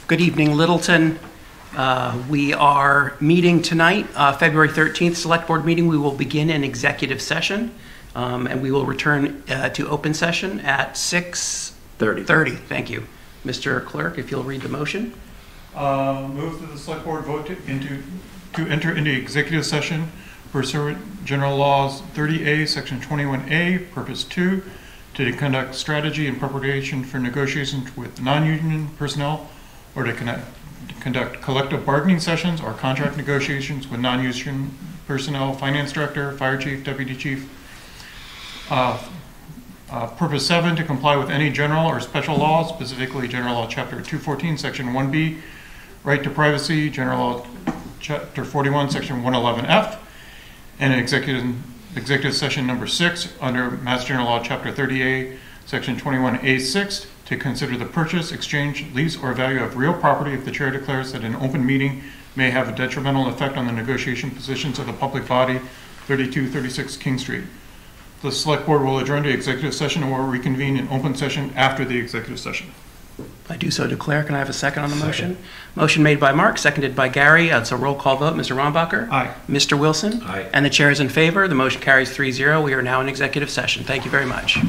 Good evening, Littleton. We are meeting tonight, February 13th, Select Board meeting. We will begin an executive session, and we will return to open session at 6:30. Thank you. Mr. Clerk, if you'll read the motion. Move that the Select Board vote to enter into executive session pursuant General Laws 30A, Section 21A, Purpose 2, to conduct strategy and preparation for negotiations with non-union personnel, or to conduct collective bargaining sessions or contract negotiations with non-union personnel, finance director, fire chief, deputy chief. Purpose 7, to comply with any general or special laws, specifically General Law Chapter 214, Section 1B, right to privacy, General Law Chapter 41, Section 111F, and executive session number 6 under Mass General Law Chapter 30A, Section 21A6, to consider the purchase, exchange, lease, or value of real property if the chair declares that an open meeting may have a detrimental effect on the negotiation positions of the public body, 3236 King Street. The Select Board will adjourn to executive session and will reconvene in open session after the executive session. I do so declare. Can I have a second on the motion? Motion made by Mark, seconded by Gary. It's a roll call vote. Mr. Rombacher? Aye. Mr. Wilson? Aye. And the chair is in favor. The motion carries 3-0. We are now in executive session. Thank you very much.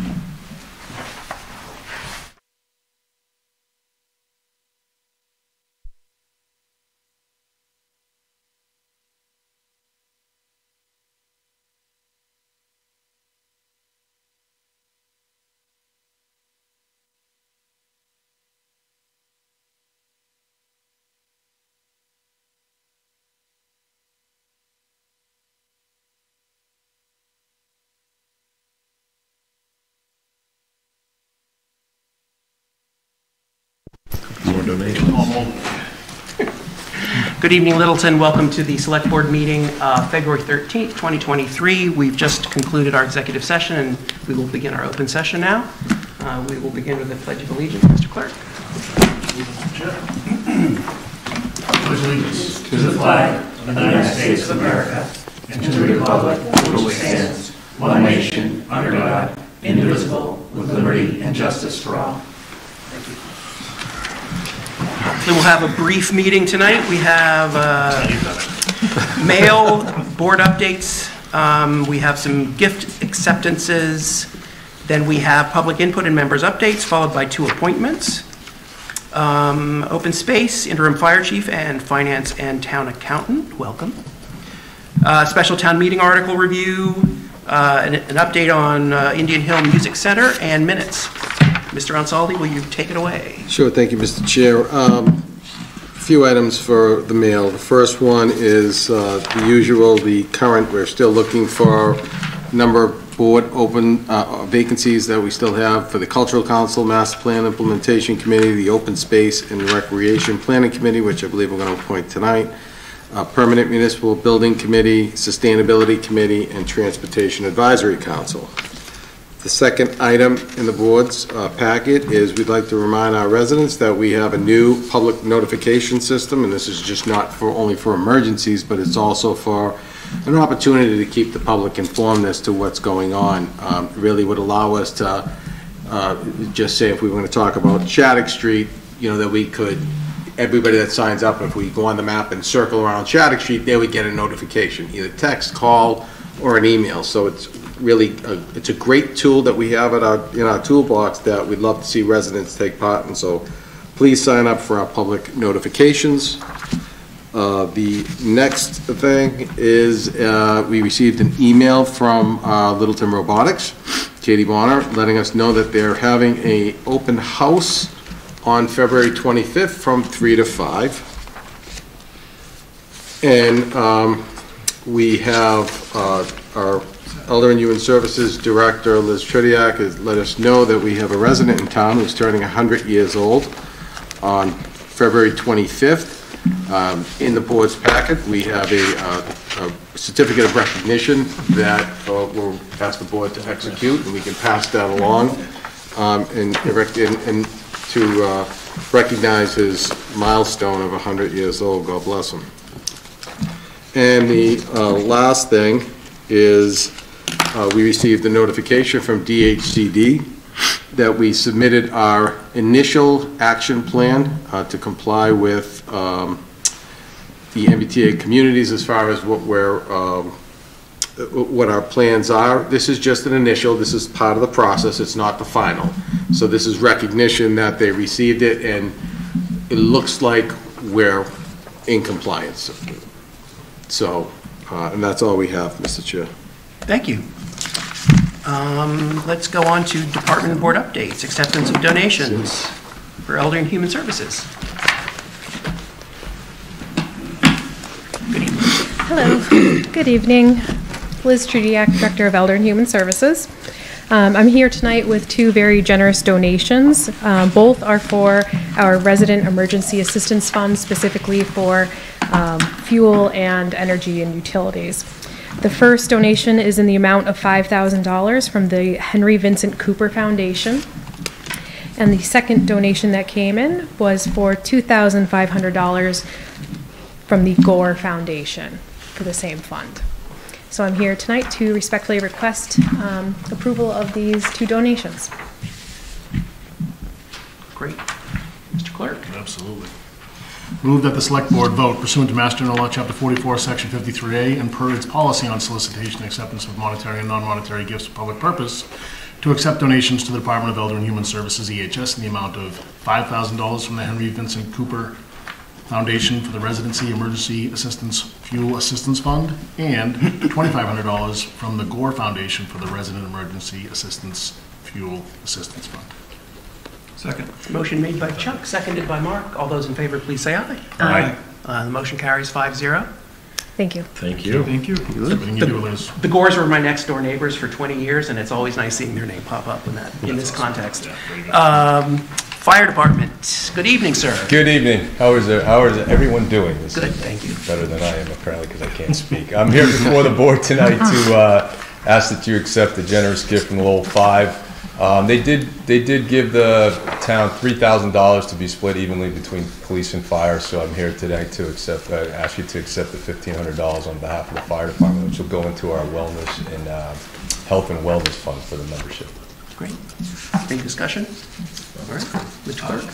Good evening, Littleton. Welcome to the Select Board meeting, February 13th, 2023. We've just concluded our executive session, and we will begin our open session now. We will begin with the Pledge of Allegiance. Mr. Clerk. Pledge allegiance to the flag of the United States of America and to the republic for which it stands, one nation, under God, indivisible, with liberty and justice for all. Thank you. Then we'll have a brief meeting tonight. We have mail, board updates. We have some gift acceptances. Then we have public input and members' updates, followed by 2 appointments. Open space, interim fire chief, and finance and town accountant. Welcome. Special town meeting article review, an update on Indian Hill Music Center, and minutes. Mr. Ansaldi, will you take it away? Sure, thank you, Mr. Chair. A few items for the mail. The first one is the usual, the current. We're still looking for a number of board open vacancies that we still have for the Cultural Council, Master Plan Implementation Committee, the Open Space and Recreation Planning Committee, which I believe we're going to appoint tonight, Permanent Municipal Building Committee, Sustainability Committee, and Transportation Advisory Council. The second item in the board's packet is we'd like to remind our residents that we have a new public notification system, and this is just not for only for emergencies, but it's also for an opportunity to keep the public informed as to what's going on. It really would allow us to just say, if we were going to talk about Shattuck Street, you know, that we could, everybody that signs up, if we go on the map and circle around Shattuck Street, they would get a notification, either text, call, or an email. So it's really it's a great tool that we have in our toolbox that we'd love to see residents take part in. So please sign up for our public notifications. The next thing is we received an email from Littleton Robotics, Katie Bonner, letting us know that they're having an open house on February 25th from 3 to 5. And we have our Elder and Human Services Director, Liz Trediak, has let us know that we have a resident in town who's turning 100 years old on February 25th. In the board's packet, we have a certificate of recognition that we'll ask the board to execute, and we can pass that along and to recognize his milestone of 100 years old. God bless him. And the last thing is we received a notification from DHCD that we submitted our initial action plan to comply with the MBTA communities as far as what our plans are. This is just an initial. This is part of the process. It's not the final. So this is recognition that they received it, and it looks like we're in compliance. So, and that's all we have, Mr. Chair. Thank you. Let's go on to department and board updates. Acceptance of donations for Elder and Human Services. Good evening. Hello. Good evening. Liz Trudiak, Director of Elder and Human Services. I'm here tonight with two very generous donations. Both are for our Resident Emergency Assistance Fund, specifically for fuel and energy and utilities. The first donation is in the amount of $5,000 from the Henry Vincent Cooper Foundation. And the second donation that came in was for $2,500 from the Gore Foundation for the same fund. So I'm here tonight to respectfully request approval of these two donations. Great. Mr. Clerk. Absolutely. Move that the Select Board vote pursuant to Mass General Law, Chapter 44, Section 53A, and per its policy on solicitation and acceptance of monetary and non-monetary gifts for public purpose, to accept donations to the Department of Elder and Human Services, EHS, in the amount of $5,000 from the Henry Vincent Cooper Foundation for the Residency Emergency Assistance Fuel Assistance Fund, and $2,500 from the Gore Foundation for the Resident Emergency Assistance Fuel Assistance Fund. Second. Motion made by Chuck, seconded by Mark. All those in favor, please say aye. Aye. The motion carries 5-0. Thank you. Thank you. Thank you. Everything you do, Liz. The Gores were my next door neighbors for 20 years, and it's always nice seeing their name pop up in this context. Fire Department. Good evening, sir. Good evening. How is everyone doing? This Good, is thank you. better than I am, apparently, because I can't speak. I'm here before the board tonight to ask that you accept the generous gift from the Lowell 5. They did give the town $3,000 to be split evenly between police and fire, so I'm here today to ask you to accept the $1,500 on behalf of the fire department, which will go into our wellness and health and wellness fund for the membership. Great. Any discussion? All right, Mr.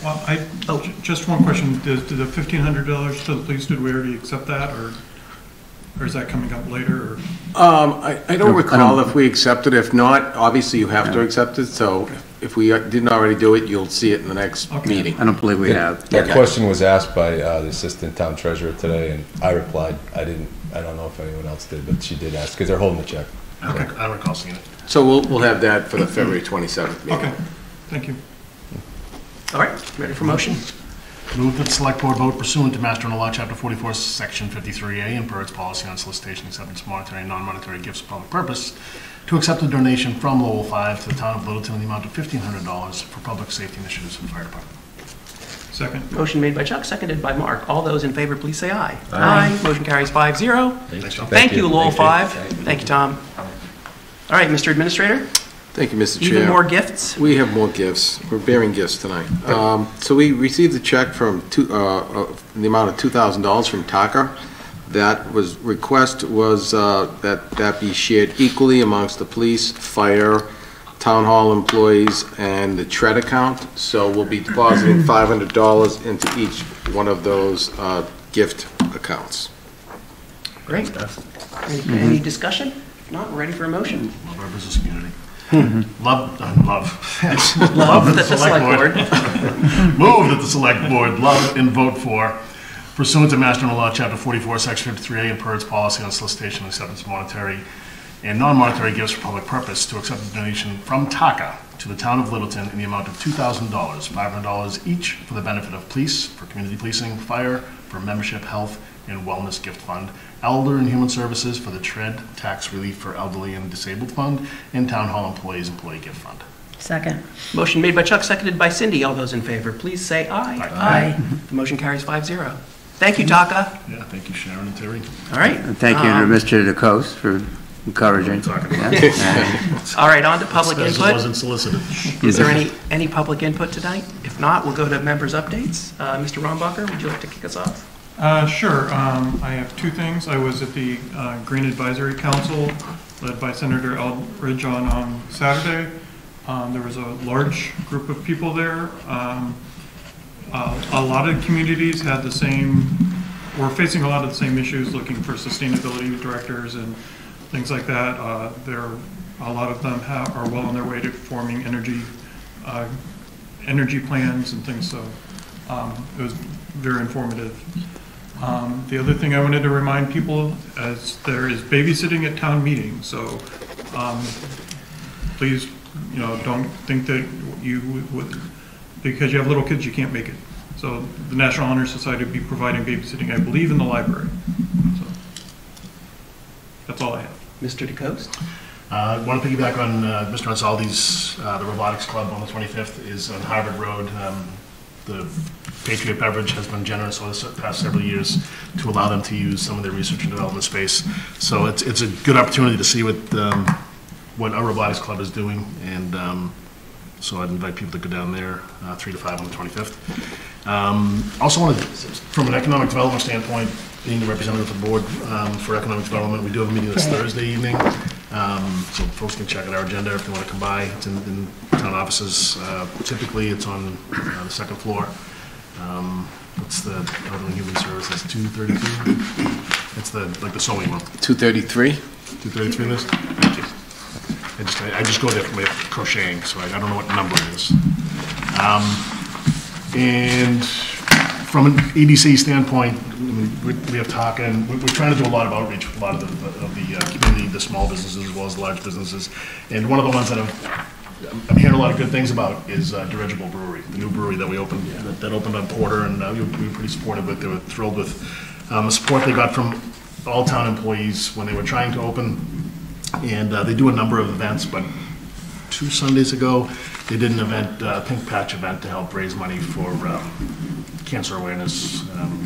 Clerk. Just one question. Did the $1,500 to the police, did we already accept that, or is that coming up later? Or? I don't recall if we accepted. If not, obviously you have to accept it. So if we didn't already do it, you'll see it in the next meeting. I don't believe we have. That question was asked by the assistant town treasurer today, and I replied. I don't know if anyone else did, but she did ask because they're holding the check. Okay. I don't recall seeing it. So we'll have that for the February 27th meeting. Okay. Thank you. All right, ready for motion? Move that the Select Board vote pursuant to Mass General Law, Chapter 44, Section 53A, and per its policy on solicitation, acceptance of monetary and non-monetary gifts for public purpose, to accept a donation from Lowell 5 to the town of Littleton in the amount of $1,500 for public safety initiatives for the fire department. Second. Motion made by Chuck, seconded by Mark. All those in favor, please say aye. Aye. Motion carries 5-0. Thanks, Tom. Thank you, Lowell 5. Thank you, Tom. All right, Mr. Administrator. Thank you, Mr. Chair. Even more gifts? We have more gifts. We're bearing gifts tonight. So we received a check from the amount of $2,000 from TACA. That request was that be shared equally amongst the police, fire, town hall employees, and the TRED account. So we'll be depositing $500 into each one of those gift accounts. Great. Any discussion? If not, we're ready for a motion. Love our business community. Love that the select board. Move that the Select Board love and vote for, pursuant to Mass General Law, Chapter 44, Section 53A, and per its policy on solicitation and acceptance of monetary and non-monetary gifts for public purpose, to accept a donation from TACA to the town of Littleton in the amount of $2,000, $500 each for the benefit of police, for community policing, fire, for membership, health, and wellness gift fund, Elder and Human Services for the TRED Tax Relief for Elderly and Disabled Fund, and Town Hall Employees Employee Gift Fund. Second. Motion made by Chuck, seconded by Cindy. All those in favor, please say aye. Aye. The motion carries 5-0. Thank you, TACA. Yeah, thank you, Sharon and Terry. All right. And thank you to Mr. DeCoste for encouraging. All right, on to public As it input. wasn't solicited. Is there any public input tonight? If not, we'll go to members' updates. Mr. Rombacher, would you like to kick us off? Sure. I have two things. I was at the Green Advisory Council led by Senator Eldridge on Saturday. There was a large group of people there. A lot of communities had the same, were facing a lot of the same issues, looking for sustainability directors and things like that. A lot of them are well on their way to forming energy plans and things, so it was very informative. The other thing I wanted to remind people is there is babysitting at town meeting, so please, don't think that you would, because you have little kids, you can't make it. So the National Honor Society will be providing babysitting, I believe, in the library. So that's all I have. Mr. DeCoste? I want to piggyback on Mr. Ansaldi's, the Robotics Club on the 25th is on Harvard Road. The Patriot Beverage has been generous over the past several years to allow them to use some of their research and development space. So it's a good opportunity to see what our Robotics Club is doing, and so I'd invite people to go down there 3 to 5 on the 25th. Also wanted, from an economic development standpoint, being the representative of the board for economic development, we do have a meeting this Thursday evening. So folks can check out our agenda if they want to come by. It's in town offices. Typically, it's on the second floor. What's the Elderly and Human Services? 232. It's the sewing room. 233? 233 list. Thank you. I just go there for my crocheting, so I don't know what number it is. And from an EDC standpoint, we have talking. We're trying to do a lot of outreach with a lot of the community, the small businesses as well as the large businesses. And one of the ones that I'm hearing a lot of good things about is Dirigible Brewery, the new brewery that we opened, that opened on Porter, and we were pretty supportive. But they were thrilled with the support they got from all town employees when they were trying to open. And they do a number of events, but 2 Sundays ago, they did an event, a Pink Patch event, to help raise money for cancer awareness.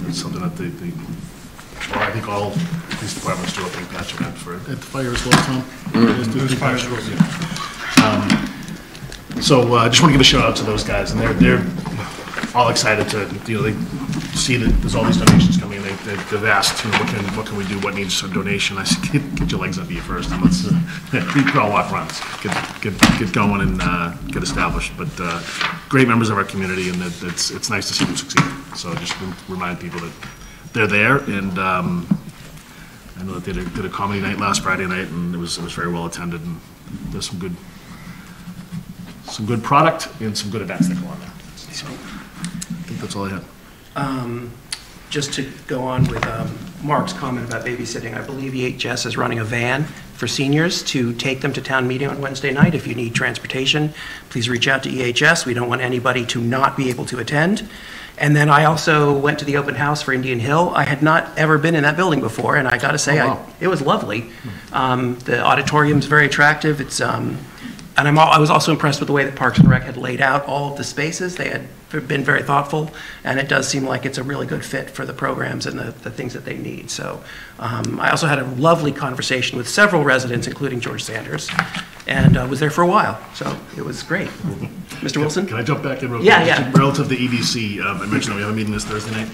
It's something that or I think all police departments do a Pink Patch event for at the fire as well, Tom? There's fires. So I just want to give a shout out to those guys, and they're all excited to, they see that there's all these donations coming in. They've asked, what can we do? What needs a donation? I said, get your legs under you first, and let's crawl, walk, runs, get going and get established. But great members of our community, and it's nice to see them succeed. So just remind people that they're there, and I know that they did a comedy night last Friday night, and it was very well attended, and there's some good product and some good events that go on there. So I think that's all I had. Just to go on with Mark's comment about babysitting, I believe EHS is running a van for seniors to take them to town meeting on Wednesday night. If you need transportation, please reach out to EHS. We don't want anybody to not be able to attend. And then I also went to the open house for Indian Hill. I had not ever been in that building before, and I got to say, it was lovely. The auditorium's very attractive. It's and I was also impressed with the way that Parks and Rec had laid out all of the spaces. They had been very thoughtful, and it does seem like it's a really good fit for the programs and the things that they need. So I also had a lovely conversation with several residents, including George Sanders, and was there for a while. So it was great. Mr. Wilson? Can I jump back in real quick? Yeah. Relative to EDC, I mentioned that we have a meeting this Thursday night.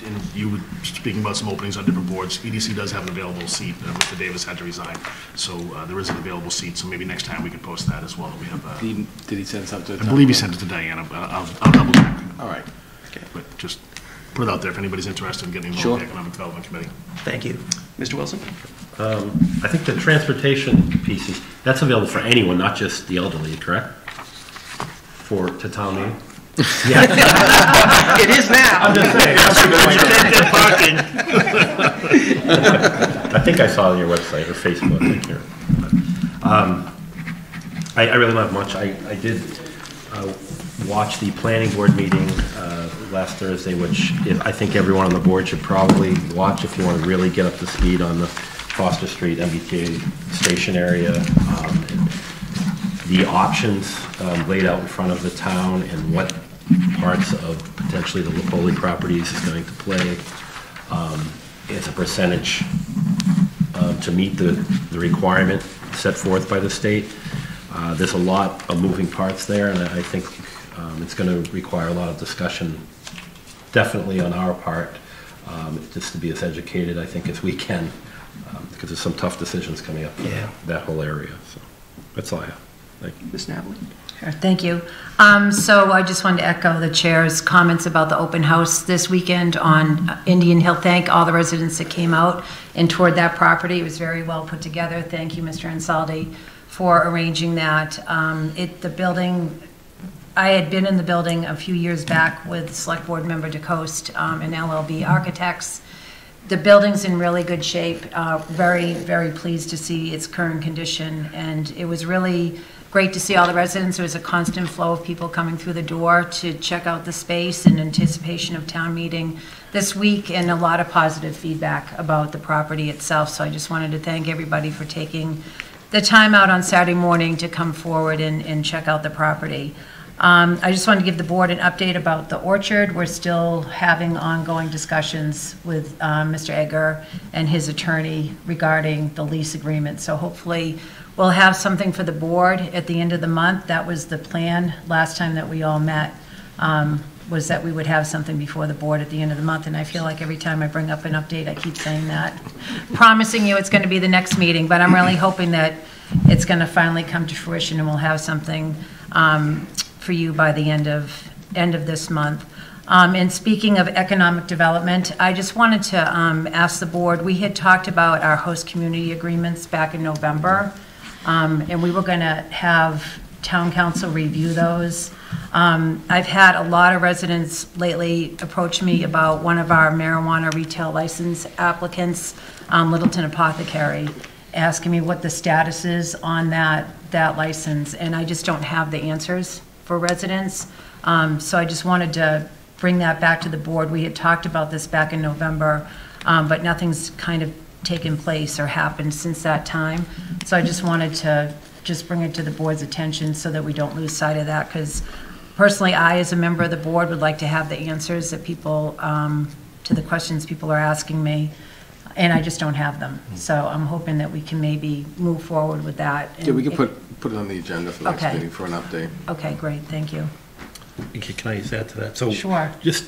And you were speaking about some openings on different boards. EDC does have an available seat. Mr. Davis had to resign, so there is an available seat. So maybe next time we could post that as well. We have. Did he send something to I believe he sent it to Diana, but I'll double check. All right. Okay. But just put it out there if anybody's interested in getting involved in the Economic Development Committee. Thank you. Mr. Wilson? I think the transportation piece that's available for anyone, not just the elderly, correct? To town meeting? Yeah. It is now. I'm just saying. I think I saw it on your website or Facebook. I really don't have much. I did watch the planning board meeting last Thursday, which I think everyone on the board should probably watch if you want to really get up to speed on the Foster Street MBTA station area. The options laid out in front of the town and what parts of potentially the Lipoli properties is going to play. It's a percentage to meet the requirement set forth by the state. There's a lot of moving parts there, and I think it's going to require a lot of discussion, definitely on our part, just to be as educated, I think, as we can, because there's some tough decisions coming up in that whole area. So that's all I have. Ms. Navely? Sure, thank you. So I just wanted to echo the chair's comments about the open house this weekend on Indian Hill. Thank all the residents that came out and toured that property. It was very well put together. Thank you, Mr. Ansaldi, for arranging that. The building, I had been in the building a few years back with Select Board Member DeCoste and LLB Architects. The building's in really good shape. Very, very pleased to see its current condition, and it was really great to see all the residents. There was a constant flow of people coming through the door to check out the space in anticipation of town meeting this week, and a lot of positive feedback about the property itself. So I just wanted to thank everybody for taking the time out on Saturday morning to come forward and check out the property. I just wanted to give the board an update about the orchard. We're still having ongoing discussions with Mr. Egger and his attorney regarding the lease agreement. So hopefully we'll have something for the board at the end of the month. That was the plan last time that we all met, was that we would have something before the board at the end of the month. And I feel like every time I bring up an update, I keep saying that, promising you it's going to be the next meeting. But I'm really hoping that it's going to finally come to fruition and we'll have something for you by the end of this month. And speaking of economic development, I just wanted to ask the board, we had talked about our host community agreements back in November, and we were going to have town council review those. I've had a lot of residents lately approach me about one of our marijuana retail license applicants, Littleton Apothecary, asking me what the status is on that license, and I just don't have the answers for residents. So I just wanted to bring that back to the board. We had talked about this back in November, but nothing's kind of taken place or happened since that time. So I just wanted to just bring it to the board's attention so that we don't lose sight of that, because personally, I, as a member of the board, would like to have the answers that people, to the questions people are asking me, and I just don't have them. So I'm hoping that we can maybe move forward with that. Yeah, we can put it on the agenda for the next Okay. meeting for an update. Okay, great, thank you. Can I just add to that? So Sure. just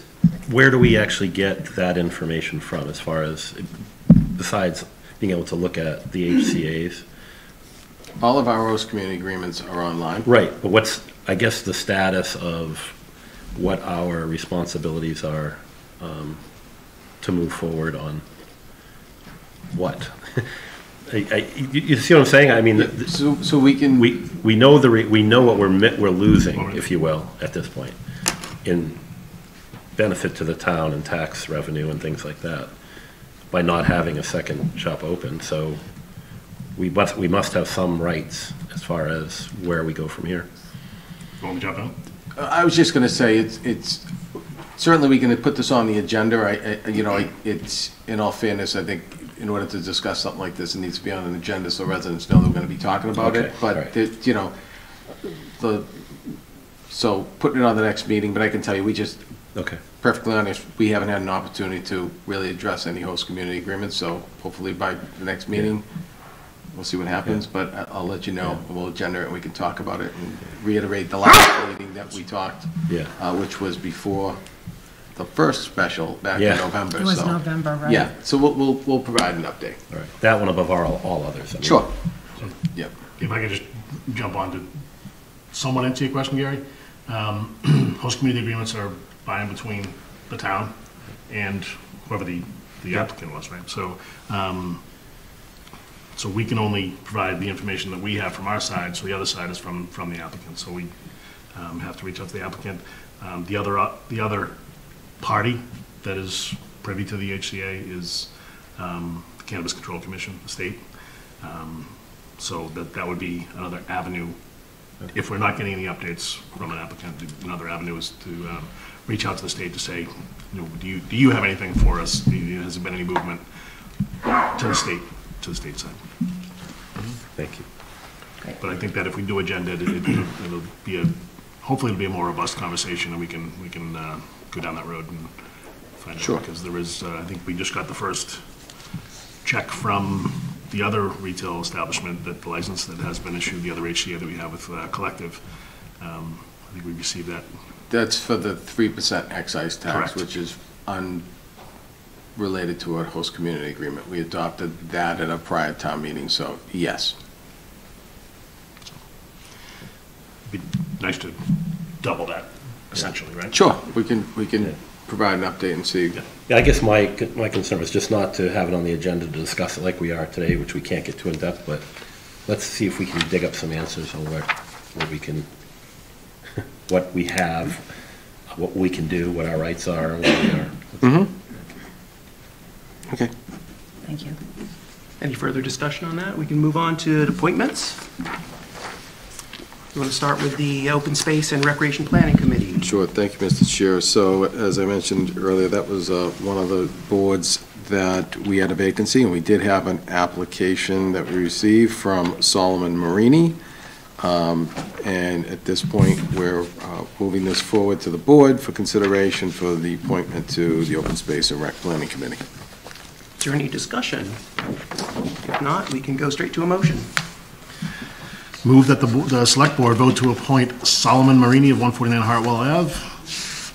where do we actually get that information from, as far as, besides being able to look at the HCA's? All of our host community agreements are online. Right, but what's, I guess, the status of what our responsibilities are to move forward on what? You see what I'm saying? I mean, So we can... we know we know what we're losing, if you will, at this point, in benefit to the town and tax revenue and things like that, by not having a second shop open. So we must have some rights as far as where we go from here. You want me to jump in? I was just going to say, it's certainly we can put this on the agenda. It's, in all fairness, I think in order to discuss something like this, it needs to be on an agenda so residents know they're going to be talking about it. But, right. So putting it on the next meeting, but I can tell you, we just, Okay. perfectly honest, we haven't had an opportunity to really address any host community agreements, so hopefully by the next meeting, we'll see what happens, but I'll let you know. We'll agenda it and we can talk about it and reiterate the last meeting that we talked, which was before the first special back in November. It was so, November, right? Yeah, so we'll provide an update. All right. That one above all others. I mean. Sure. Yep. If I could just jump on to somewhat answer your question, Gary. Host community agreements are by and between the town and whoever the applicant was, right? So, so we can only provide the information that we have from our side, so the other side is from the applicant. So we have to reach out to the applicant. The other party that is privy to the HCA is the Cannabis Control Commission, the state. So that would be another avenue. If we're not getting any updates from an applicant, another avenue is to reach out to the state to say, do you have anything for us? Has there been any movement to the state side? Thank you. But I think that if we do agenda, it'll be hopefully it'll be a more robust conversation, and we can go down that road and find out. Because there is, I think we just got the first check from the other retail establishment, that the license that has been issued, the other HCA that we have with Collective. I think we received that. That's for the 3% excise tax, Correct. which is unrelated to a host community agreement. We adopted that at a prior town meeting, so yes. It'd be nice to double that, essentially, right? Sure, we can provide an update and see. Yeah, I guess my concern was just not to have it on the agenda to discuss it like we are today, which we can't get too in-depth, but let's see if we can dig up some answers on what we can, what we have, what we can do, what our rights are, and what we are. Mm-hmm. Okay. Thank you. Any further discussion on that? We can move on to appointments. You want to start with the Open Space and Recreation Planning Committee? Sure, thank you, Mr. Chair. So, as I mentioned earlier, that was one of the boards that we had a vacancy, and we did have an application that we received from Solomon Marini. And at this point, we're moving this forward to the board for consideration for the appointment to the Open Space and Rec Planning Committee. Is there any discussion? If not, we can go straight to a motion. Move that the select board vote to appoint Solomon Marini of 149 Hartwell Ave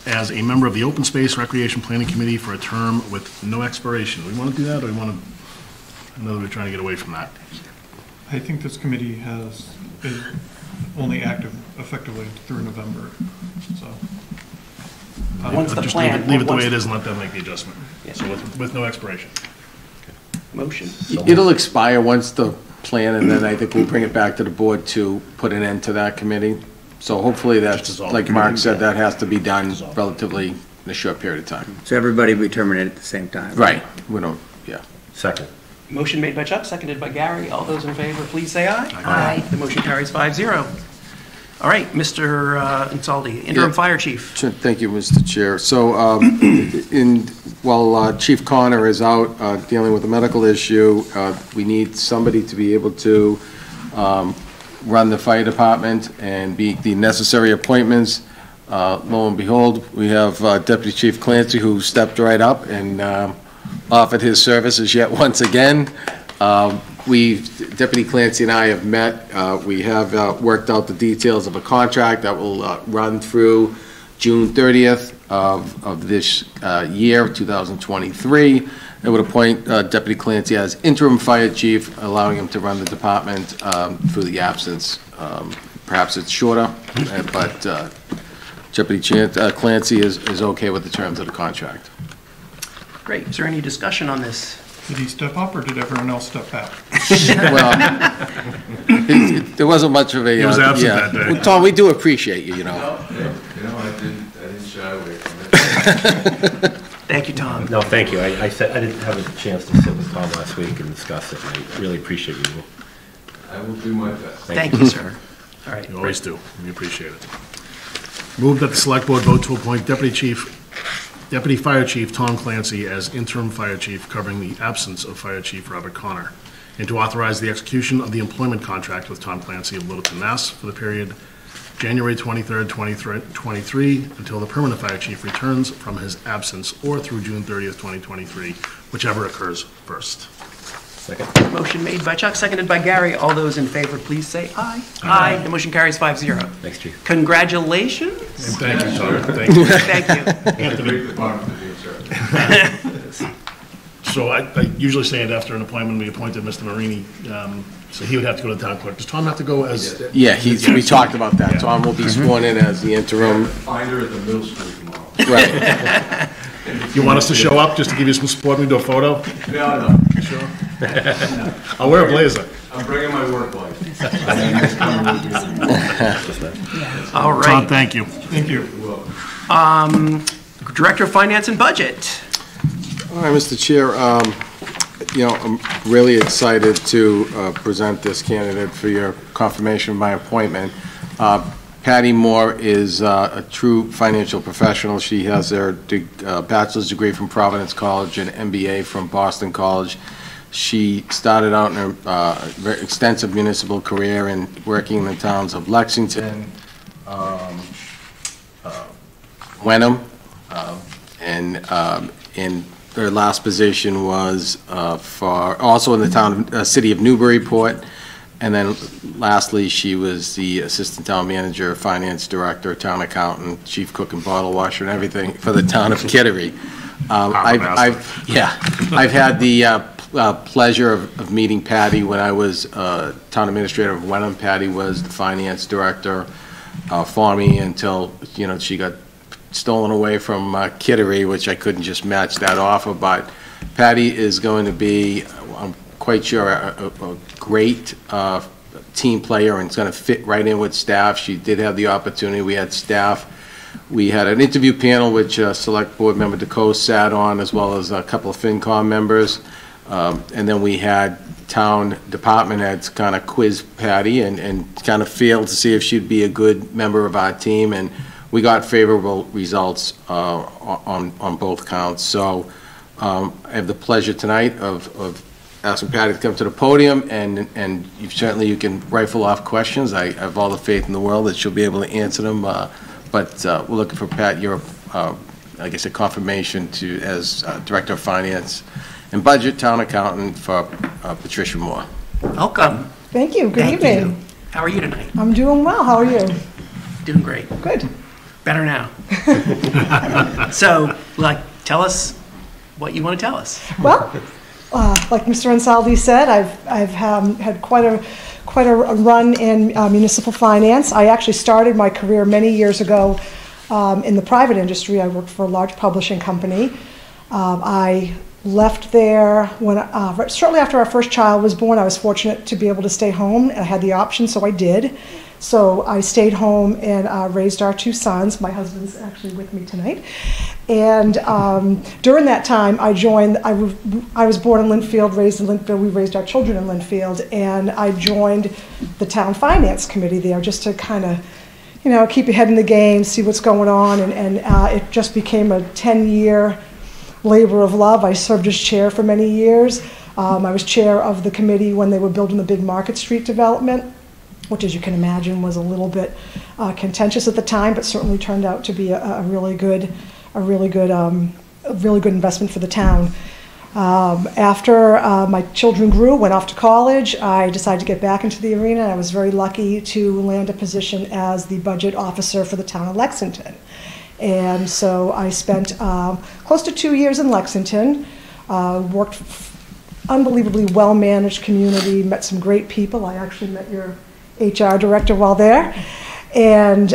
as a member of the Open Space Recreation Planning Committee for a term with no expiration. Do we want to do that, or do we want to, I know that we're trying to get away from that. I think this committee is only active effectively through November, so. Once the Just plan. leave it the way it is and let them make the adjustment. Yeah. So with no expiration. Motion. It'll expire once the plan, and then I think we'll bring it back to the board to put an end to that committee. So hopefully that's, dissolve like the Mark committee. said, that has to be done Dissolve. relatively in a short period of time. So everybody be terminated at the same time? Right, we don't, yeah. Second. Motion made by Chuck, seconded by Gary. All those in favor, please say aye. Aye. The motion carries 5-0. All right, Mr. Insaldi, Interim Yeah. Fire Chief. Sure, thank you, Mr. Chair. So, while Chief Connor is out dealing with a medical issue, we need somebody to be able to run the fire department and be the necessary appointments. Lo and behold, we have Deputy Chief Clancy, who stepped right up and offered his services yet once again. Deputy Clancy and I have met. We have worked out the details of a contract that will run through June 30th of this year, 2023. It would appoint Deputy Clancy as interim fire chief, allowing him to run the department through the absence. Perhaps it's shorter, but Deputy Clancy is okay with the terms of the contract. Great. Is there any discussion on this? Did he step up or did everyone else step back? Well, there wasn't much of a... He was absent yeah. that day. Well, Tom, we do appreciate you, you know. I didn't shy away from it. Thank you, Tom. No, thank you. I didn't have a chance to sit with Tom last week and discuss it, and I really appreciate you. I will do my best. Thank you, sir. All right. You always do. We appreciate it. Move that the select board vote to appoint Deputy Fire Chief Tom Clancy as interim fire chief, covering the absence of Fire Chief Robert Connor, and to authorize the execution of the employment contract with Tom Clancy of Littleton, Mass. for the period January 23rd, 2023 until the permanent fire chief returns from his absence, or through June 30th, 2023, whichever occurs first. Second. Motion made by Chuck, seconded by Gary. All those in favor, please say aye. Aye. The motion carries 5-0. Thanks, Chief. Congratulations. And thank you, Tom. Thank you. Thank you. Great department to be in charge. So I usually say it after an appointment, we appointed Mr. Marini, so he would have to go to the town clerk. Does Tom have to go as? Yeah, we talked about that. Tom will be sworn in as the interim. Find her at the middle school tomorrow. Right. You want us to show up just to give you some support and do a photo? No. Sure. I'll wear a blazer. I'm bringing my work life. All Tom, right. thank you. Thank you. Director of Finance and Budget. All right, Mr. Chair, I'm really excited to present this candidate for your confirmation of my appointment. Patty Moore is a true financial professional. She has her bachelor's degree from Providence College and MBA from Boston College. She started out in her very extensive municipal career in working in the towns of Lexington, Wenham, and her last position was also in the city of Newburyport. And then lastly, she was the assistant town manager, finance director, town accountant, chief cook and bottle washer and everything for the town of Kittery. I've had the pleasure of meeting Patty when I was town administrator of Wenham. Patty was the finance director for me until, she got stolen away from Kittery, which I couldn't just match that offer. But Patty is going to be, I'm quite sure, a great team player, and it's going to fit right in with staff. She did have the opportunity. We had staff. We had an interview panel which Select Board Member DeCoe sat on, as well as a couple of FinCom members. And then we had town department heads kind of quiz Patty and kind of feel to see if she'd be a good member of our team. And we got favorable results on both counts. So I have the pleasure tonight of asking Patty to come to the podium, and you can rifle off questions. I have all the faith in the world that she'll be able to answer them. But we're looking for Pat, your, I guess, a confirmation as Director of Finance and Budget, Town Accountant for Patricia Moore. Welcome. Thank you. Good evening. You. How are you tonight? I'm doing well. How are you? Doing great. Good. Better now. So, tell us what you want to tell us. Well, like Mr. Ansaldi said, I've had quite a run in municipal finance. I actually started my career many years ago in the private industry. I worked for a large publishing company. I left there when shortly after our first child was born. I was fortunate to be able to stay home. I had the option, so I did. So I stayed home and raised our two sons. My husband's actually with me tonight. And during that time, I was born in Linfield, raised in Linfield. We raised our children in Linfield. And I joined the town finance committee there just to kind of, keep your head in the game, see what's going on. And it just became a 10-year labor of love. I served as chair for many years. I was chair of the committee when they were building the big Market Street development, which, as you can imagine, was a little bit contentious at the time, but certainly turned out to be a really good investment for the town. After my children grew, went off to college, I decided to get back into the arena. I was very lucky to land a position as the budget officer for the town of Lexington. And so I spent close to 2 years in Lexington, worked unbelievably well-managed community, met some great people. I actually met your HR director while there, and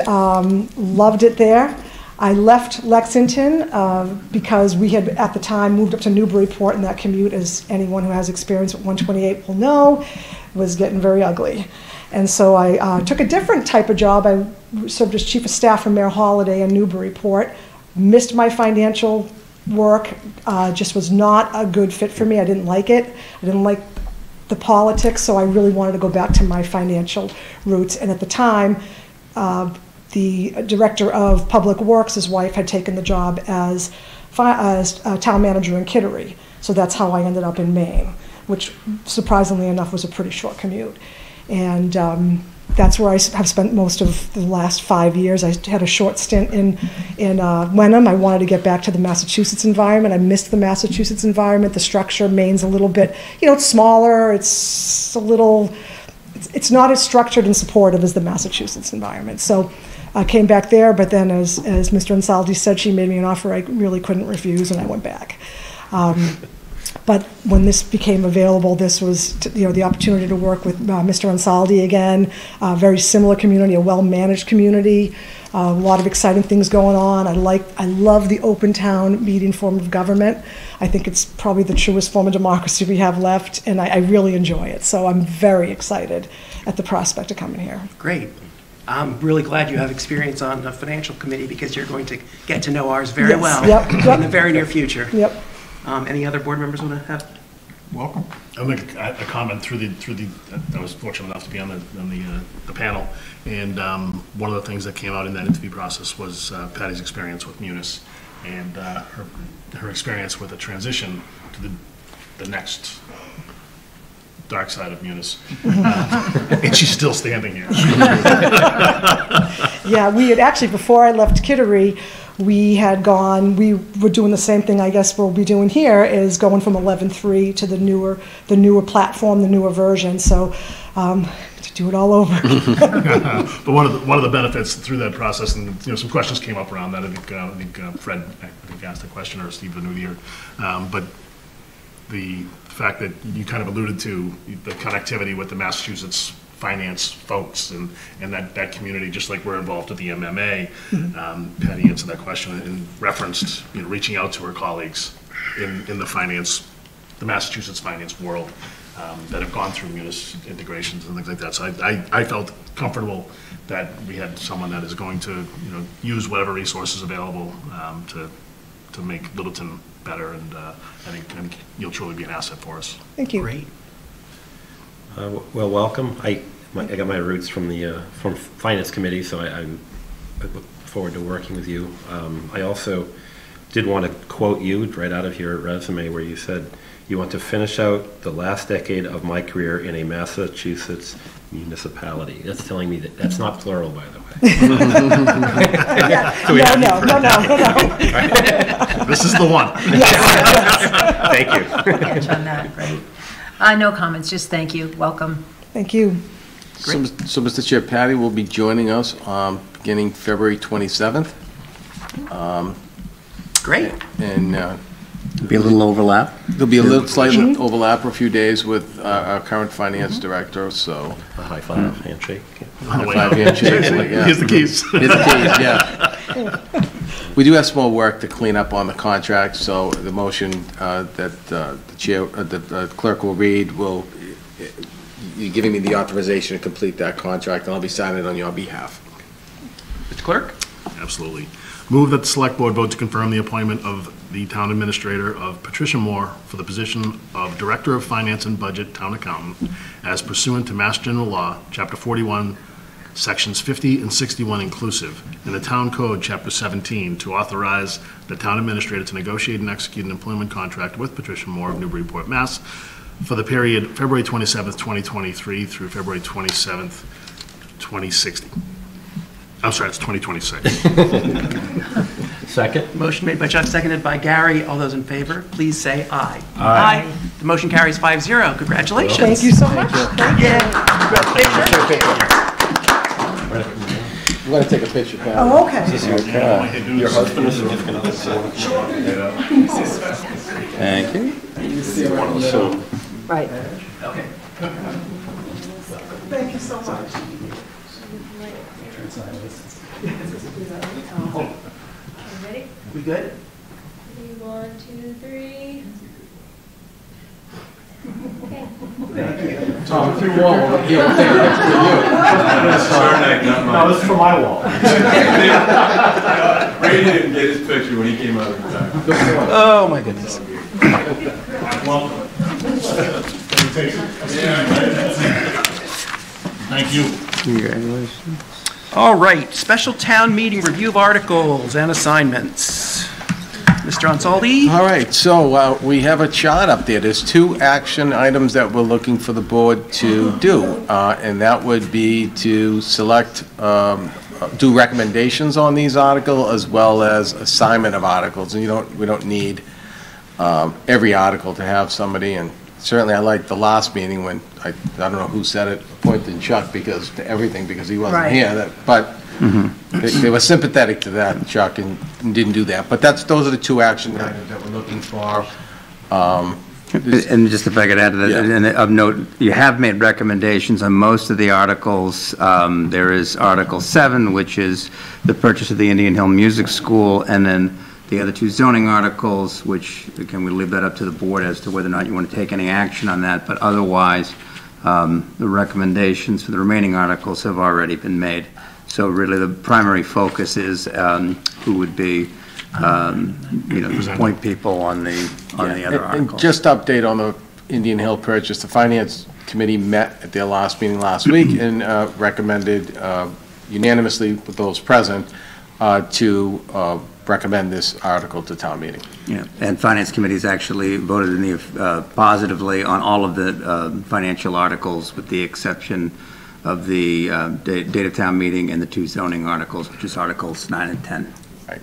loved it there. I left Lexington because we had, at the time, moved up to Newburyport, and that commute, as anyone who has experience with 128 will know, was getting very ugly. And so I took a different type of job. I served as chief of staff for Mayor Holliday in Newburyport. Missed my financial work, just was not a good fit for me. I didn't like it. I didn't like the politics, so I really wanted to go back to my financial roots. And at the time, the director of Public Works, his wife, had taken the job as town manager in Kittery. So that's how I ended up in Maine, which surprisingly enough was a pretty short commute. And that's where I have spent most of the last 5 years. I had a short stint in Wenham. I wanted to get back to the Massachusetts environment. I missed the Massachusetts environment. The structure, Maine's a little bit, it's smaller. It's a little, it's not as structured and supportive as the Massachusetts environment. So I came back there, but then as Mr. Ansaldi said, she made me an offer I really couldn't refuse, and I went back. But when this became available, this was the opportunity to work with Mr. Ansaldi again. Very similar community, a well-managed community, a lot of exciting things going on. I love the open town meeting form of government. I think it's probably the truest form of democracy we have left, and I really enjoy it. So I'm very excited at the prospect of coming here. Great. I'm really glad you have experience on the financial committee, because you're going to get to know ours very well in the very near future. Yep. Any other board members want to have? Welcome. I'll make a comment through the. I was fortunate enough to be on the panel, and one of the things that came out in that interview process was Patty's experience with Munis, and her experience with the transition to the next dark side of Munis, and she's still standing here. Yeah, we had actually, before I left Kittery, we were doing the same thing I guess we'll be doing here, is going from 11.3 to the newer platform, the newer version. So to do it all over. But one of the benefits through that process, and some questions came up around that. I think Fred asked a question, or Steve Venuti, but the fact that you kind of alluded to the connectivity with the Massachusetts finance folks and that community, just like we're involved with the MMA. Patty answered that question and referenced, reaching out to her colleagues in the Massachusetts finance world that have gone through munis integrations and things like that. So I felt comfortable that we had someone that is going to, use whatever resources available to make Littleton better, and I think you'll truly be an asset for us. Thank you. Great. Well, welcome. I got my roots from the from finance committee, so I look forward to working with you. I also did want to quote you right out of your resume, where you said you want to finish out the last decade of my career in a Massachusetts municipality. That's telling me that that's not plural, by the way. No. This is the one. Thank you. Catch on that, great. No comments, just thank you, welcome. Thank you. So, Mr. Chair, Patty will be joining us beginning February 27th. Great. And Be a little overlap. there'll be a little slight overlap for a few days with our current finance director, so. A high five handshake. On the way Five out. handshake, yeah. Here's the keys. Here's the keys, yeah. We do have some more work to clean up on the contract, so the motion that the clerk will read will, you're giving me the authorization to complete that contract, and I'll be signing it on your behalf. Mr. Clerk? Absolutely. Move that the Select Board vote to confirm the appointment of the Town Administrator of Patricia Moore for the position of Director of Finance and Budget Town Accountant as pursuant to Mass General Law, Chapter 41, Sections 50 and 61 inclusive, and the Town Code, Chapter 17, to authorize the Town Administrator to negotiate and execute an employment contract with Patricia Moore of Newburyport, Mass. for the period February 27th, 2023 through February 27th, 2060. I'm sorry, it's 2026. Second? Motion made by Chuck, seconded by Gary. All those in favor, please say aye. Aye. The motion carries 5-0. Congratulations. Thank you so much. Thank you. We're going to take a picture, Pat. Oh, okay. Your husband is significant other. Thank you. Right. Okay. Thank you so much. Ready? We good? 1, 2, 3. Okay. Tom, if you want, we'll take a picture with you. No, this is for my wall. Brady didn't get his picture when he came out of the back. Oh, my goodness. Thank you. Congratulations. All right, special town meeting review of articles and assignments. Mr. Ansaldi? All right, so we have a chart up there. There's 2 action items that we're looking for the board to do, and that would be to select, do recommendations on these articles as well as assignment of articles. And we don't need every article to have somebody, and certainly I liked the last meeting when, I don't know who said it, appointed Chuck because he wasn't Right. here, but they were sympathetic to that, Chuck, and didn't do that. But those are the 2 action items that we're looking for. And just if I could add to that, Yeah. and of note, you have made recommendations on most of the articles. There is Article 7, which is the purchase of the Indian Hill Music School, and then the other 2 zoning articles, which, again, we leave that up to the board as to whether or not you want to take any action on that, but otherwise, the recommendations for the remaining articles have already been made. So really, the primary focus is who would be, appoint people on the other articles. And just update on the Indian Hill purchase, the Finance Committee met at their last meeting last week and recommended unanimously with those present to recommend this article to town meeting. Yeah, and Finance Committee's actually voted in the, positively on all of the financial articles with the exception of the date of town meeting and the 2 zoning articles, which is Articles 9 and 10. Right.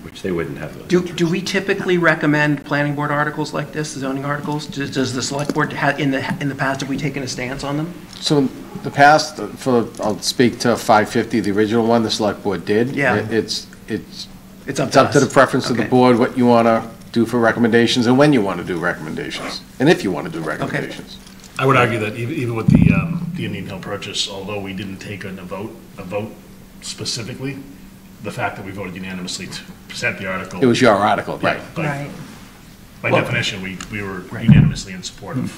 Which they wouldn't have. Do we typically recommend planning board articles like this, zoning articles? Does the select board, in the past, have we taken a stance on them? So in the past, I'll speak to 550, the original one, the select board did. Yeah. It's up to the preference of the Okay. board, what you want to do for recommendations and when you want to do recommendations, and if you want to do recommendations. I would argue that even with the Indian Hill purchase, although we didn't take a vote specifically, the fact that we voted unanimously to present the article. It was your article, Right. Right. By definition, we were unanimously in support of.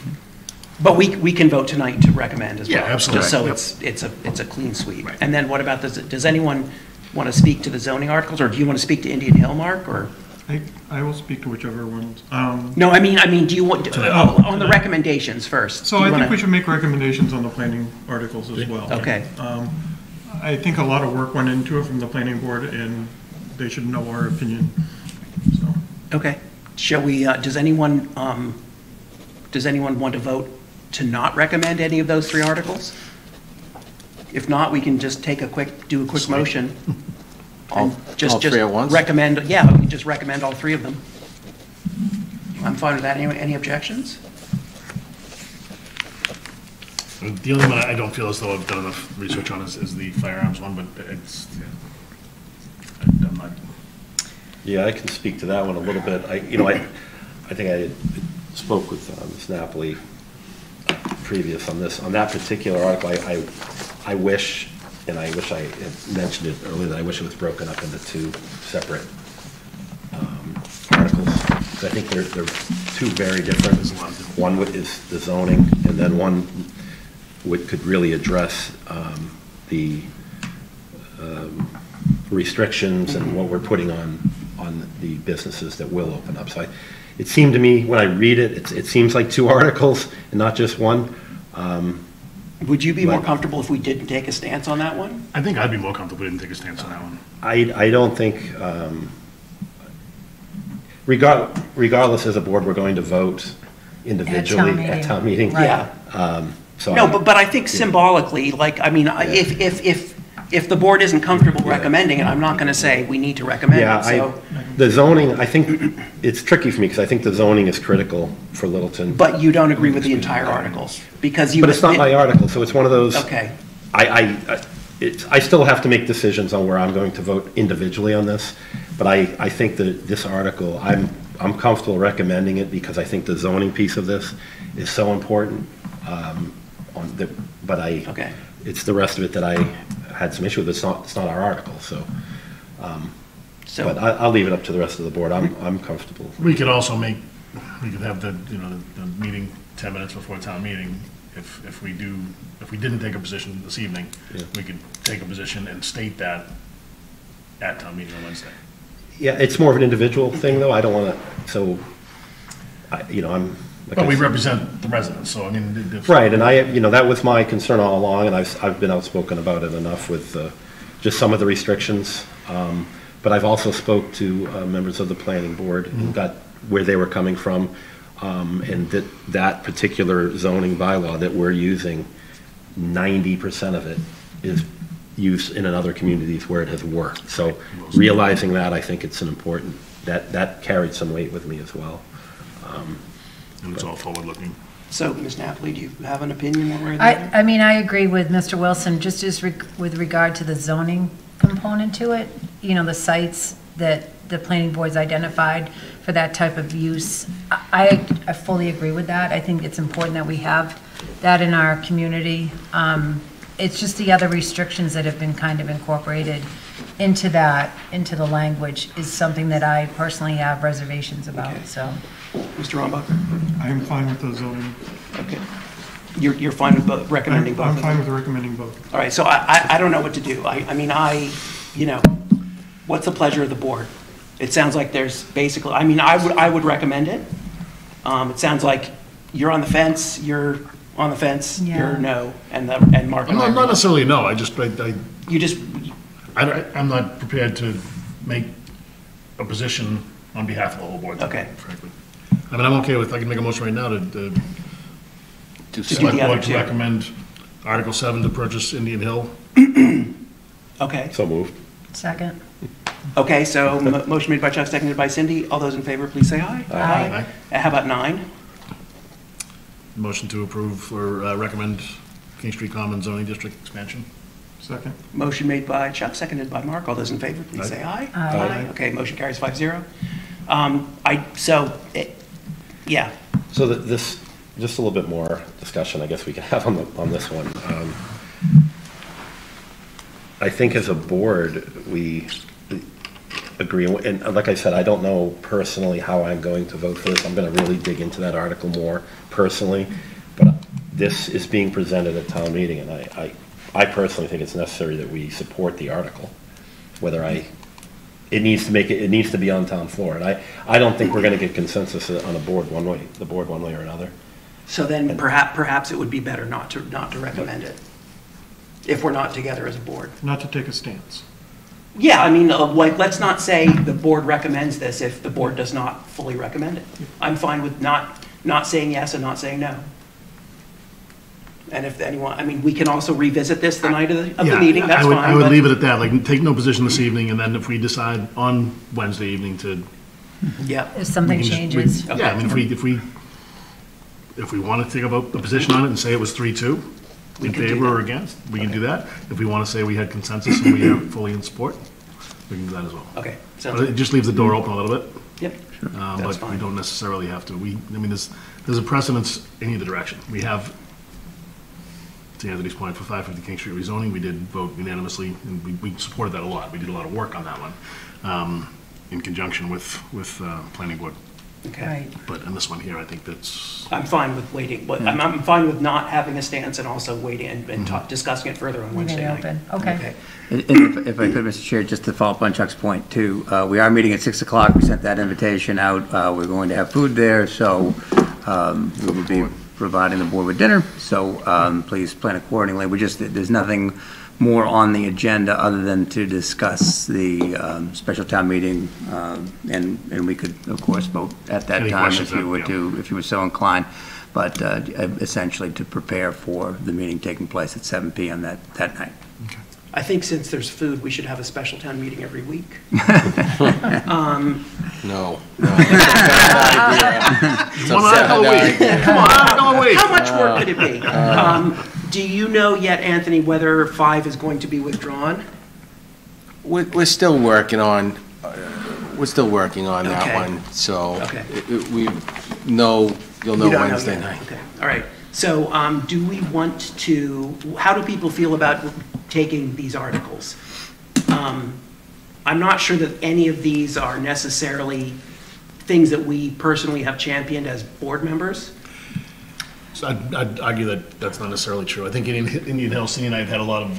But we can vote tonight to recommend as well. Yeah, absolutely. Just so Yep. it's a clean sweep. Right. And then what about does anyone want to speak to the zoning articles, or do you want to speak to Indian Hill, Mark, or? I will speak to whichever ones. No, I mean, do you want, on the recommendations first? So do you I think wanna- we should make recommendations on the planning articles as well. Okay. I think a lot of work went into it from the planning board, and they should know our opinion, so. Okay. Shall we, does anyone want to vote to not recommend any of those 3 articles? If not, we can just do a quick motion. All Just 3 at once? recommend, yeah, we can just recommend all 3 of them. I'm fine with that. Any objections? The only one I don't feel as though I've done enough research on is the firearms one, but it's, I'm not. Yeah, I can speak to that one a little bit. I think I spoke with Ms. Napoli previous on that particular article. I wish I had mentioned it earlier, that I wish it was broken up into 2 separate articles. Because I think they're 2 very different. One is the zoning, and then one could really address the restrictions and what we're putting on the businesses that will open up. So it seemed to me, when I read it, it seems like 2 articles and not just one. Would you be more comfortable if we didn't take a stance on that one? I think I'd be more comfortable if we didn't take a stance on that one. I don't think, regardless as a board, we're going to vote individually at town meeting. Right. Yeah. So No, but I think symbolically, like, I mean, if the board isn't comfortable recommending it, I'm not going to say we need to recommend Yeah, it, so. the zoning, I think, it's tricky for me, because I think the zoning is critical for Littleton. But you don't agree with the entire article, because you. But it's not my article, so it's one of those. Okay. I still have to make decisions on where I'm going to vote individually on this, but I think that this article, I'm comfortable recommending it, because I think the zoning piece of this is so important. Okay. It's the rest of it that I had some issue with. It's not our article, so. But I'll leave it up to the rest of the board. I'm comfortable. We could also we could have the meeting 10 minutes before town meeting. If we didn't take a position this evening, we could take a position and state that at town meeting on Wednesday. Yeah, it's more of an individual thing, though. I don't want to, so, I'm. But we represent the residents, so I mean. Right, and that was my concern all along, and I've been outspoken about it enough with just some of the restrictions. But I've also spoke to members of the planning board who got where they were coming from, and that particular zoning bylaw that we're using, 90% of it is used in other communities where it has worked. So realizing that, I think it's an important, that carried some weight with me as well. And it's all forward-looking. So, Ms. Napoli, do you have an opinion one way or the other? I mean, I agree with Mr. Wilson, just with regard to the zoning component to it, the sites that the planning board's identified for that type of use, I fully agree with that. I think it's important that we have that in our community. It's just the other restrictions that have been kind of incorporated into the language is something that I personally have reservations about, Okay. so. Mr. Rombacher? I'm fine with the zoning. Okay. You're fine with recommending both? I'm fine with recommending both. All right, so I don't know what to do. I mean, what's the pleasure of the board? It sounds like there's basically, I would recommend it. It sounds like you're on the fence, you're on the fence, Yeah. you're no, and Mark and I I'm not are- necessarily no, I'm not prepared to make a position on behalf of the whole board, Okay. frankly. I mean, I'm okay with, I can make a motion right now to do select the other board to two. recommend Article 7 to purchase Indian Hill. Okay, So moved. Second. okay, so motion made by Chuck, seconded by Cindy. All those in favor, please say aye. Aye. How about 9? Motion to approve or recommend King Street Common zoning district expansion. Second. Motion made by Chuck, seconded by Mark. All those in favor, please say aye. Aye. Okay, motion carries 5-0. Yeah, So this, just a little bit more discussion, I guess we can have on this one. I think as a board, we agree, and like I said, I don't know personally how I'm going to vote for this. I'm going to really dig into that article more personally, but this is being presented at town meeting, and I personally think it's necessary that we support the article, whether it needs to be on town floor, and I don't think we're going to get consensus on the board one way or another. So then perhaps it would be better not to recommend it, if we're not together as a board. Not to take a stance. Yeah, I mean, like, let's not say the board recommends this if the board does not fully recommend it. I'm fine with not saying yes and not saying no. And if anyone, I mean, we can also revisit this the night of the meeting, that's fine. I would leave it at that, like, take no position this evening, and then if we decide on Wednesday evening to. Yeah. If something we can changes. Yeah, I mean, if we want to take a position on it and say it was 3-2, in favor or against, we can do that. If we want to say we had consensus and we are fully in support, we can do that as well. Okay. But it just leaves the door open a little bit. Yep, that's But fine. we don't necessarily have to. I mean, there's a precedence in either direction. We have, to Anthony's point, for 550 King Street rezoning, we did vote unanimously, and we supported that a lot. We did a lot of work on that one, in conjunction with planning board. Okay. Right. But in this one here, I think that's. I'm fine with waiting, but I'm fine with not having a stance and also waiting and discussing it further on Wednesday night. Leaving it open, okay. And if I could, Mr. Chair, just to follow up on Chuck's point too, we are meeting at 6 o'clock. We sent that invitation out. We're going to have food there, so we will be providing the board with dinner. So please plan accordingly. There's nothing more on the agenda other than to discuss the special town meeting, and we could, of course, vote at that Any time questions if you were so inclined. But essentially to prepare for the meeting taking place at 7 p.m. that night. I think since there's food, we should have a special town meeting every week. No. One article a week. Come on, article a week. How much work could it be? Do you know yet, Anthony, whether 5 is going to be withdrawn? We're still working on that Okay. one, so Okay. you'll know You don't know Wednesday yet. night. Okay, all right. So do we want to, how do people feel about taking these articles? I'm not sure that any of these are necessarily things that we personally have championed as board members. So I'd argue that that's not necessarily true. I think Indian Hill, Cindy and I have had a lot of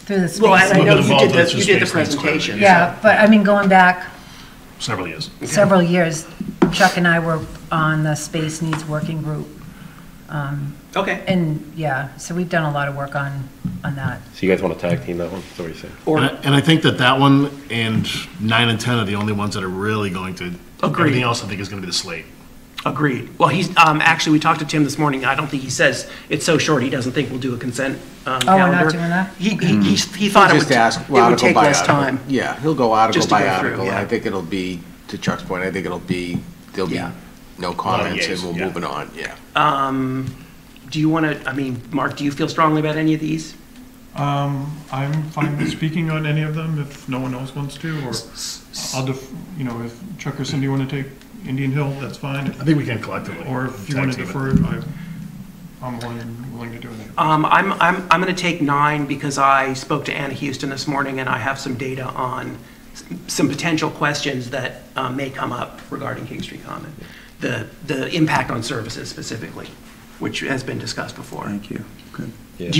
Through the space. Well, and I know We've been you involved did with the Space Needs quite a bit, presentation. Yeah, but I mean, going back several years. several years, Chuck and I were on the Space Needs Working Group. Okay. And, yeah, so we've done a lot of work on that. So you guys want to tag team that one? Is that what you're saying? Or, And I think that one and 9 and 10 are the only ones that are really going to. Agreed. Everything else I think is going to be the slate. agreed. Well, he's, actually, we talked to Tim this morning. I don't think he says it's so short, he doesn't think we'll do a consent calendar. Oh, we're not doing that? He thought it Just ask would article take by less article. time. Yeah, he'll go article Just to by go through, article, and yeah. I think it'll be, to Chuck's point, I think there'll be Yeah. no comments, and yays, we're yeah. moving on, yeah. Do you want to, I mean, Mark, do you feel strongly about any of these? I'm fine with speaking on any of them if no one else wants to, or if Chuck or Cindy want to take Indian Hill, that's fine. I think we can collectively. Or if you want to tag team defer it, I'm willing to do it. I'm going to take 9 because I spoke to Anna Houston this morning and I have some data on some potential questions that may come up regarding King Street Common. The impact on services specifically, which has been discussed before. Thank you. Good. Yeah. Do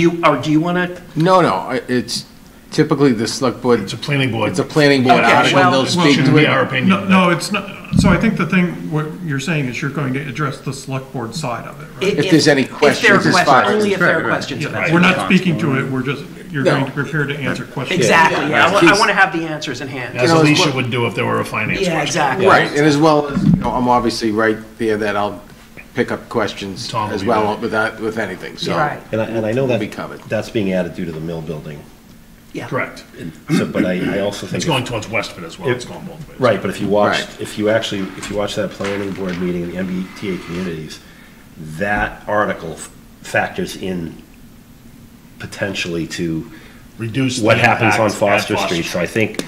you want to? No, it's typically the select board, It's a planning board. it's a planning board Okay, article, well- they'll Well, speak should to be it. our opinion. No, it's not, so I think the thing, what you're saying is you're going to address the select board side of it, right? If there's any questions, If there are it's fine. questions, only if there are Right, right. questions. Yeah, about it. we're not speaking to it, you're No. going to prepare to answer questions. Exactly, yeah. Yeah. I want to have the answers in hand. As You know, as Alicia well- would do if there were a finance Yeah, question. exactly. Right, and as well as, I'm obviously right there that I'll pick up questions Tom will as be well there. with anything, so. Right. And I know Will be that covered. that's being added due to the mill building. Yeah. Correct. But I also think. It's going towards Westford as well. It's going both ways. Right, but if you watch, Right. if you watch that planning board meeting in the MBTA communities, that article factors in potentially to Reduce what the happens on impact at Foster Street. So I think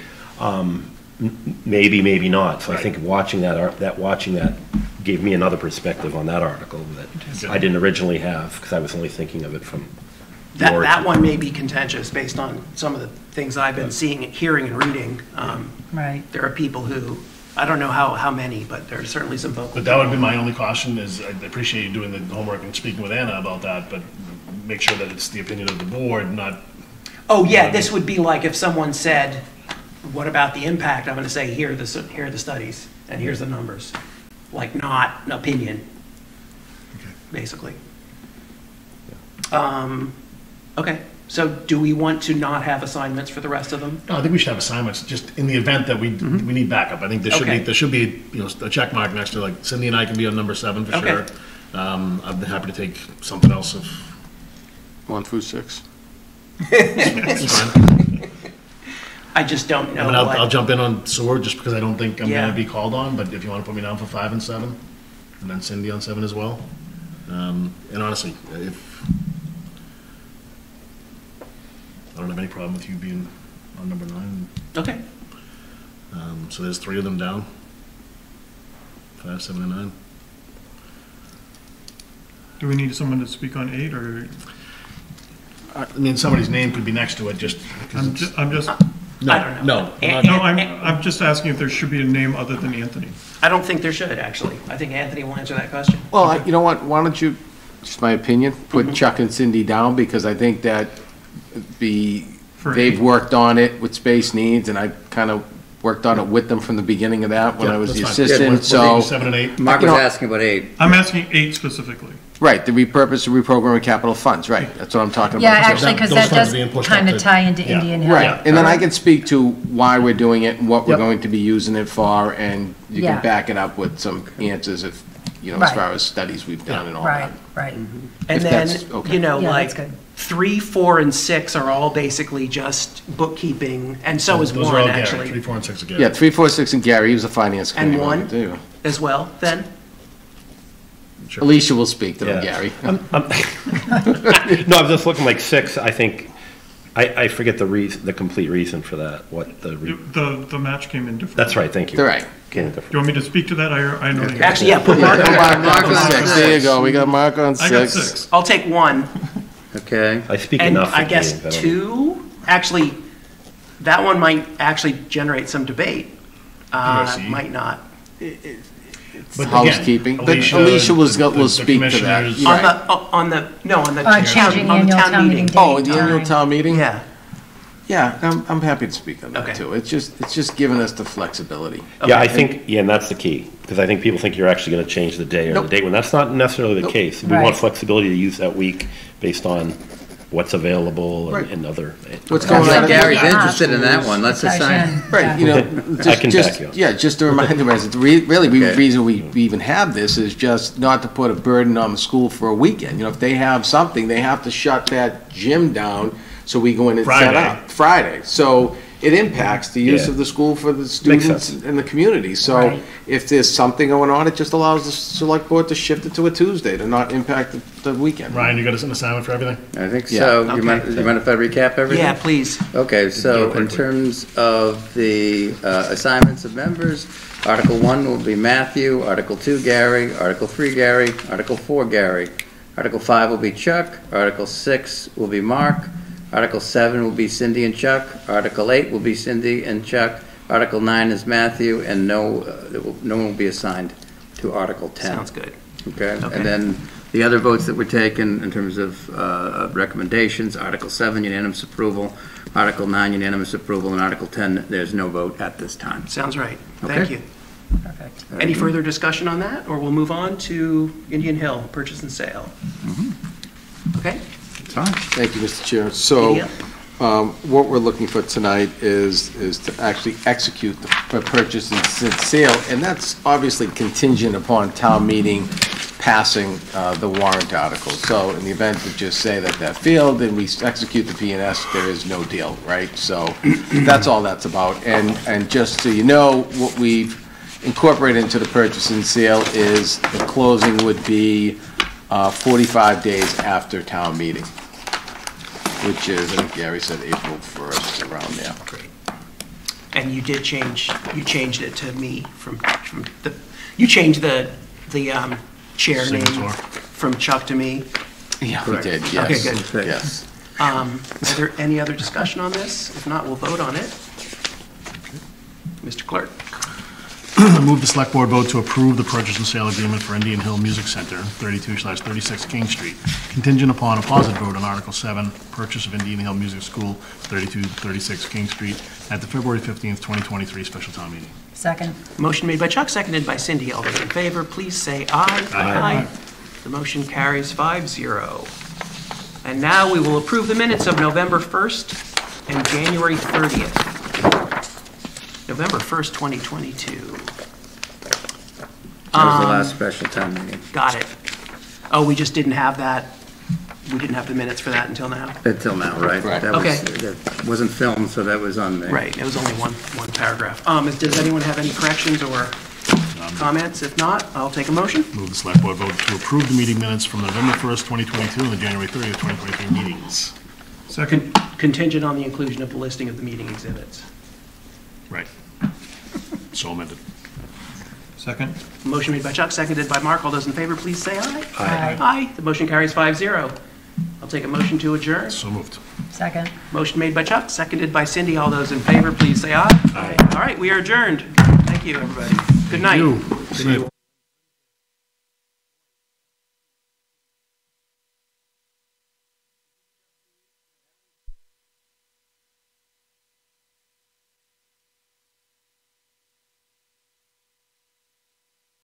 maybe not. So I Right. think watching that gave me another perspective on that article that I didn't originally have, because I was only thinking of it from the That origin. one may be contentious based on some of the things I've been seeing, hearing, and reading. Right. There are people who, I don't know how many, but there are certainly some vocal. But that would be my only caution, is I appreciate you doing the homework and speaking with Anna about that, but make sure that it's the opinion of the board, not. Oh, yeah, this would be like if someone said, what about the impact? I'm going to say, here are the studies, and here's the numbers. Like, not an opinion, basically. Okay, so do we want to not have assignments for the rest of them? No, I think we should have assignments, just in the event that we need backup. I think Okay. there should be, a check mark next to, like, Cindy and I can be on number 7 for Okay. sure. I'd be happy to take something else if. 1 through 6. It's fine. I just don't I know mean, what. I'll jump in on sewer just because I don't think I'm Yeah. gonna be called on, but if you wanna put me down for 5 and 7, and then Cindy on 7 as well. And honestly, I don't have any problem with you being on number 9. Okay, So there's 3 of them down. 5, 7, and 9. Do we need someone to speak on 8, or? I mean, somebody's name could be next to it, just. because I'm it's- just, No, I don't know. no, I'm not- I'm just asking if there should be a name other than Anthony. I don't think there should, actually. I think Anthony will answer that question. Well, you know what, why don't you, just my opinion, put Chuck and Cindy down, because I think that For they've 8. worked on it with space needs, and I kind of worked on it with them from the beginning of that, when I Yeah, was the that's fine. assistant, We're so. being 7 and 8. Mark You was know- asking about 8. I'm asking 8 specifically. Right, the repurpose and reprogramming capital funds, right, that's what I'm talking about. Yeah, So- actually, because those that funds does are being pushed kind up of to- tie into yeah. Indian Hill. Right, and then I can speak to why we're doing it and what we're Yep. going to be using it for, and you Yeah. can back it up with some answers if, as Right. far as studies we've done and all Right, that. right. And If then, that's okay. you know, Yeah, like, that's good. 3, 4, and 6 are all basically just bookkeeping, and so is Those are 1, all Gary, actually. 3, 4, and 6 again. Yeah, 3, 4, 6, and Gary, he was a finance And committee member 1? too. As well, then? Sure. Alicia will speak to them, Yeah. Gary. No, I'm just looking like 6, I think, I forget the complete reason for that, what the, The match came in different. that's right, thank you. All right. Came in Do different. you want me to speak to that? I know. the Actually, yeah, put Mark on. Mark on 6, there you go, we got Mark on I got 6. 6. I'll take 1. Okay, I speak And enough. I for guess meetings, I don't- 2, actually, that one might actually generate some debate. PRC. Might not. But again, Housekeeping, but Alicia will the speak to that. commissioners- Right. On the Changing on the annual town town meeting. meeting Oh, date. the annual town meeting? Yeah, Yeah, I'm happy to speak on Okay. that too. It's just giving us the flexibility. Yeah, I think, yeah, and that's the key, because I think people think you're actually going to change the day or the Nope. date, when that's not necessarily the Nope. case. We Right. want flexibility to use that week based on what's available Right. and other. What's sounds going like on? Gary's Yeah. interested in that one, let's assign. Right, you know, I can just, back you up. yeah, just to remind the residents, really, the Okay. reason we even have this is just not to put a burden on the school for a weekend. You know, if they have something, they have to shut that gym down, so we go in and set Friday. up. Friday. So it impacts the use Yeah. of the school for the students sense. and the community. So Right. if there's something going on, it just allows the select board to shift it to a Tuesday to not impact the weekend. Ryan, you got us an assignment for everything? I think Yeah, so. okay. You mind if I recap everything? yeah, please. Okay, so in quickly. terms of the assignments of members, Article 1 will be Matthew, Article 2 Gary, Article 3 Gary, Article 4 Gary, Article 5 will be Chuck, Article 6 will be Mark, Article 7 will be Cindy and Chuck, Article 8 will be Cindy and Chuck, Article 9 is Matthew, and no one will be assigned to Article 10. Sounds good. Okay, Okay. and then the other votes that were taken in terms of recommendations, Article 7, unanimous approval, Article 9, unanimous approval, and Article 10, there's no vote at this time. Sounds right. Thank Okay. you. Perfect. Any further discussion on that, or we'll move on to Indian Hill, purchase and sale? Okay? It's fine. Thank you, Mr. Chair. So, Yeah. what we're looking for tonight is to actually execute the purchase and sale, and that's obviously contingent upon town meeting passing the warrant article. So in the event that just say that failed, and we execute the P&S, there is no deal, right? So that's all that's about. And just so you know, what we've incorporated into the purchase and sale is the closing would be 45 days after town meeting, which is, I think Gary said April 1st, around there. And you did you changed it to me from you changed the the chair name Signature. from Chuck to me? Yeah, we did, yes. Okay, good. Yes. Is there any other discussion on this? If not, we'll vote on it. Mr. Clerk? Move the select board vote to approve the purchase and sale agreement for Indian Hill Music Center, 32/36 King Street, contingent upon a positive vote on Article 7, purchase of Indian Hill Music School, 3236 King Street, at the February 15th, 2023 special town meeting. Second. Motion made by Chuck, seconded by Cindy. All those in favor, please say aye. Aye. The motion carries 5-0. And now we will approve the minutes of November 1st and January 30th. November 1st, 2022. That was the last special town meeting. Got it. Oh, we just didn't have that, we didn't have the minutes for that until now? Until now, right? Right. That was- Okay. That wasn't filmed, so that was on there. Right, it was only one paragraph. Does anyone have any corrections or comments? If not, I'll take a motion. Move the select board vote to approve the meeting minutes from November 1st, 2022 and the January 30th, 2023 meetings. Second. Contingent on the inclusion of the listing of the meeting exhibits. Right. So amended. Second. Motion made by Chuck, seconded by Mark. All those in favor, please say aye. Aye. Aye. The motion carries 5-0. I'll take a motion to adjourn. So moved. Second. Motion made by Chuck, seconded by Cindy. All those in favor, please say aye. Aye. All right, we are adjourned. Thank you, everybody. Good night. Good night.